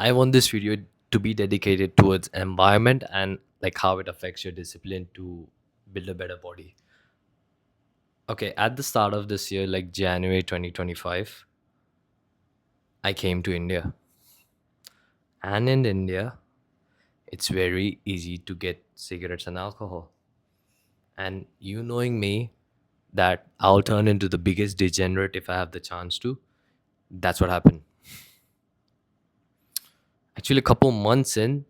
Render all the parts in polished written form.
I want this video to be dedicated towards environment and like how it affects your discipline to build a better body. Okay, at the start of this year, like January 2025, I came to India. And in India, it's very easy to get cigarettes and alcohol. And you knowing me, that I'll turn into the biggest degenerate if I have the chance to. That's what happened. Actually, a couple months in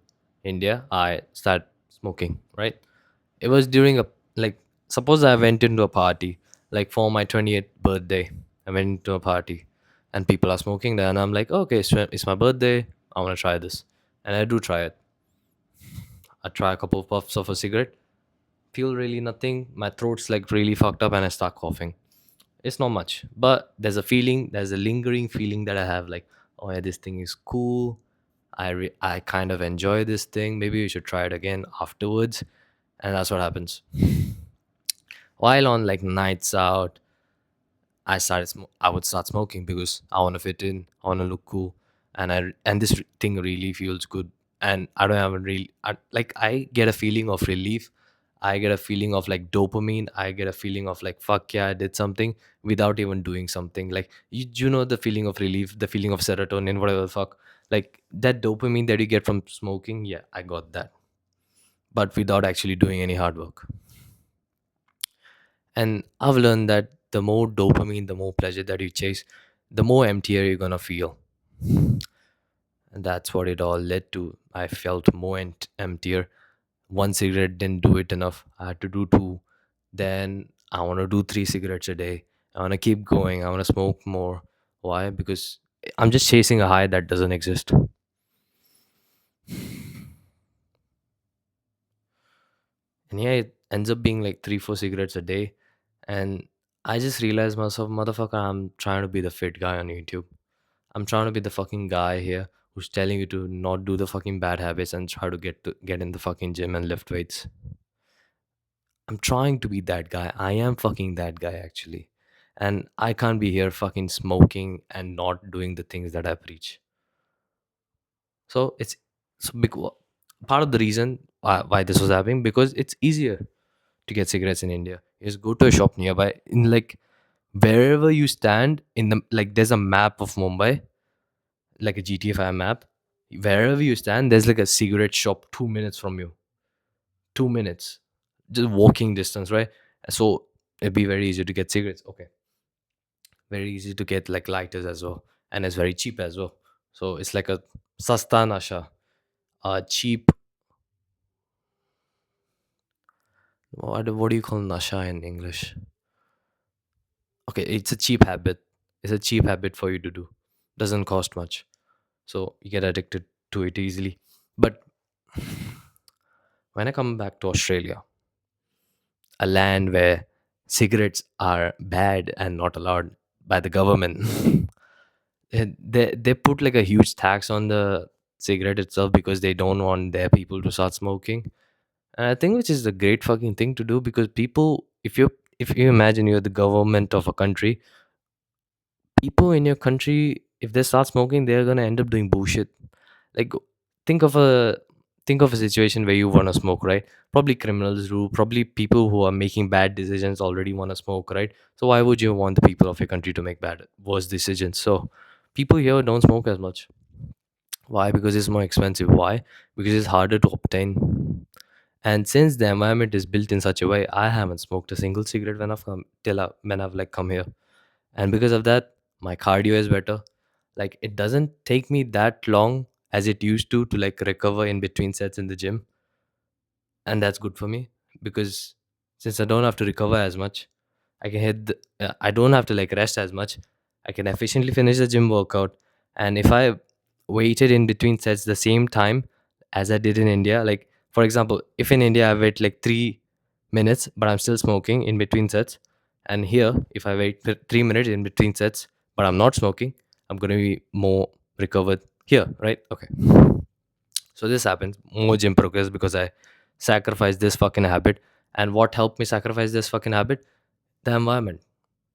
India, I started smoking, right? It was during a like suppose I went into a party like for my 28th birthday. I went into a party and people are smoking there, and I'm like, okay, it's my birthday. I want to try this, and I do try it. I try a couple of puffs of a cigarette. Feel really nothing. My throat's like really fucked up, and I start coughing. It's not much, but there's a feeling. There's a lingering feeling that I have, like, oh yeah, this thing is cool. I kind of enjoy this thing. Maybe we should try it again afterwards, and that's what happens. While on like nights out, I would start smoking because I want to fit in, I want to look cool, and this thing really feels good, and I don't have a real like I get a feeling of relief. I get a feeling of like dopamine. I get a feeling of like fuck yeah, I did something without even doing something. Like you know the feeling of relief, the feeling of serotonin, whatever the fuck. Like that dopamine that you get from smoking, yeah, I got that, but without actually doing any hard work. And I've learned that the more dopamine, the more pleasure that you chase, the more emptier you're gonna feel. And that's what it all led to. I felt more emptier. One cigarette didn't do it enough. I had to do two. Then I want to do three cigarettes a day. I want to keep going. I want to smoke more. Why? Because I'm just chasing a high that doesn't exist. And yeah, it ends up being like three, four cigarettes a day. And I just realized myself, motherfucker, I'm trying to be the fit guy on YouTube. I'm trying to be the fucking guy here who's telling you to not do the fucking bad habits and try to get in the fucking gym and lift weights. I'm trying to be that guy. I am fucking that guy actually. And I can't be here fucking smoking and not doing the things that I preach. So it's so part of the reason why this was happening, because it's easier to get cigarettes in India. Is go to a shop nearby in like wherever you stand in the like there's a map of Mumbai, like a GTA 5 map. Wherever you stand, there's like a cigarette shop 2 minutes from you. 2 minutes. Just walking distance, right? So it'd be very easy to get cigarettes. Okay. Very easy to get like lighters as well. And it's very cheap as well. So it's like a sasta nasha. Cheap, what do you call nasha in English? Okay, it's a cheap habit. It's a cheap habit for you to do. Doesn't cost much. So you get addicted to it easily. But when I come back to Australia, a land where cigarettes are bad and not allowed by the government. They put like a huge tax on the cigarette itself because they don't want their people to start smoking. And I think which is a great fucking thing to do, because people, if you imagine you're the government of a country, people in your country, if they start smoking, they're gonna end up doing bullshit. Like think of a think of a situation where you want to smoke, right? Probably criminals do, probably people who are making bad decisions already want to smoke, right? So why would you want the people of your country to make bad worse decisions? So people here don't smoke as much. Why? Because it's more expensive. Why? Because it's harder to obtain. And since the environment is built in such a way, I haven't smoked a single cigarette when I've like come here. And because of that, my cardio is better. Like it doesn't take me that long as it used to like recover in between sets in the gym, and that's good for me because since I don't have to recover as much, I don't have to like rest as much. I can efficiently finish the gym workout. And if I waited in between sets the same time as I did in India, like for example, if in India I wait like 3 minutes but I'm still smoking in between sets, and here if I wait for 3 minutes in between sets but I'm not smoking, I'm gonna be more recovered here, right? Okay. So this happens more gym progress because I sacrificed this fucking habit. And what helped me sacrifice this fucking habit? The environment.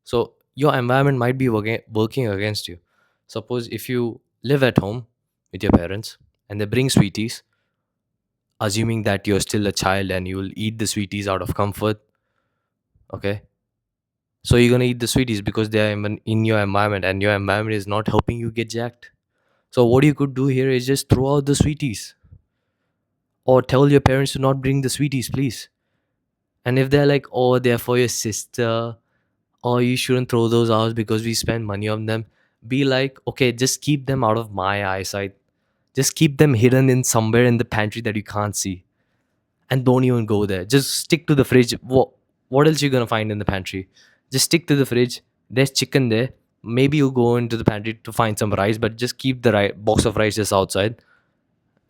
So your environment might be working against you. Suppose if you live at home, with your parents, and they bring sweeties, assuming that you're still a child and you will eat the sweeties out of comfort. Okay, so you're gonna eat the sweeties because they are in your environment, and your environment is not helping you get jacked. So what you could do here is just throw out the sweeties, or tell your parents to not bring the sweeties, please. And if they're like, oh, they're for your sister, or you shouldn't throw those out because we spend money on them, be like, okay, just keep them out of my eyesight. Just keep them hidden in somewhere in the pantry that you can't see. And don't even go there. Just stick to the fridge. What else you gonna find in the pantry? Just stick to the fridge. There's chicken there. Maybe you go into the pantry to find some rice, but just keep the box of rice just outside,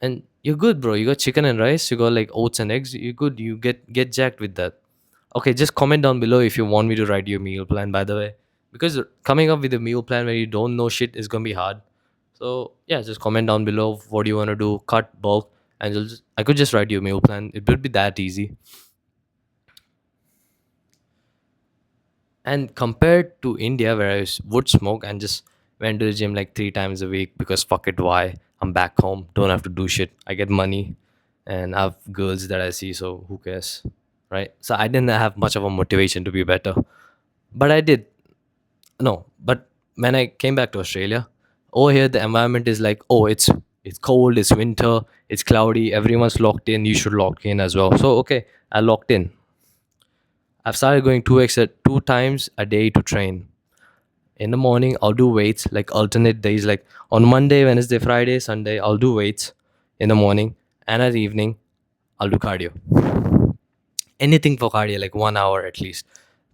and you're good, bro. You got chicken and rice. You got like oats and eggs. You're good. You get jacked with that. Okay, just comment down below if you want me to write your meal plan. By the way, because coming up with a meal plan when you don't know shit is gonna be hard. So yeah, just comment down below what you want to do, cut, bulk, and I could just write you a meal plan. It would be that easy. And compared to India, where would smoke and just went to the gym like 3 times a week because fuck it, why? I'm back home, don't have to do shit. I get money, and I have girls that I see, so who cares, right? So I didn't have much of a motivation to be better, but I did. No, but when I came back to Australia, over here the environment is like, oh, it's cold, it's winter, it's cloudy, everyone's locked in. You should lock in as well. So okay, I locked in. I've started going 2 times a day to train. In the morning, I'll do weights like alternate days. Like on Monday, Wednesday, Friday, Sunday, I'll do weights in the morning, and at evening, I'll do cardio. Anything for cardio, like 1 hour at least.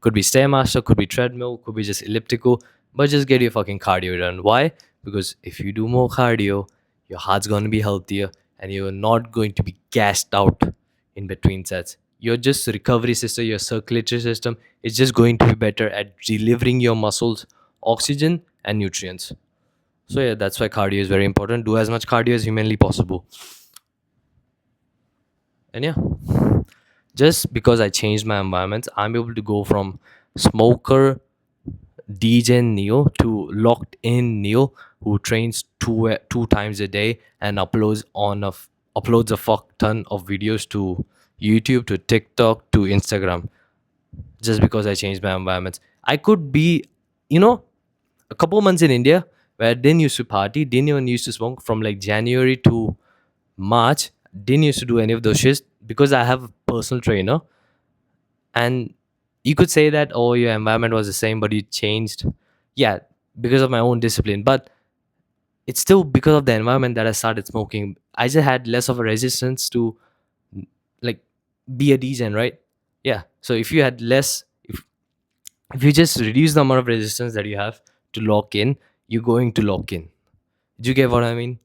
Could be Stairmaster, could be treadmill, could be just elliptical, but just get your fucking cardio done. Why? Because if you do more cardio, your heart's going to be healthier, and you're not going to be gassed out in between sets. Your just recovery system, your circulatory system is just going to be better at delivering your muscles oxygen and nutrients. So yeah, that's why cardio is very important. Do as much cardio as humanly possible. And yeah, just because I changed my environments, I'm able to go from smoker degen Neo to locked in Neo, who trains two times a day and uploads a fuck ton of videos to YouTube, to TikTok, to Instagram. Just because I changed my environments, I could be, you know, a couple months in India where I didn't used to party, didn't even used to smoke from like January to March, didn't used to do any of those shits because I have a personal trainer. And you could say that, oh, your environment was the same, but you changed. Yeah, because of my own discipline. But it's still because of the environment that I started smoking. I just had less of a resistance to like be a degen, right? Yeah. So if you had less, if you just reduce the amount of resistance that you have to lock in, you're going to lock in. Do you get what I mean?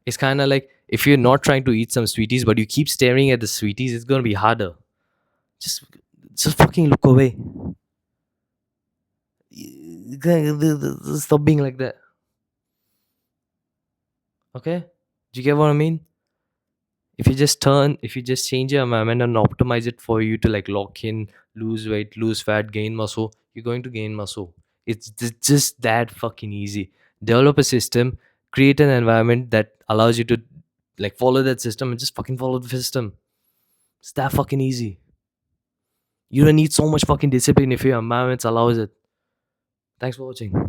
It's kind of like if you're not trying to eat some sweeties, but you keep staring at the sweeties, it's gonna be harder. Just, just fucking look away. Stop being like that. Okay? Do you get what I mean? If you just change your environment and optimize it for you to like lock in, lose weight, lose fat, gain muscle, you're going to gain muscle. It's just that fucking easy. Develop a system, create an environment that allows you to like follow that system, and just fucking follow the system. It's that fucking easy. You don't need so much fucking discipline if your environment allows it. Thanks for watching.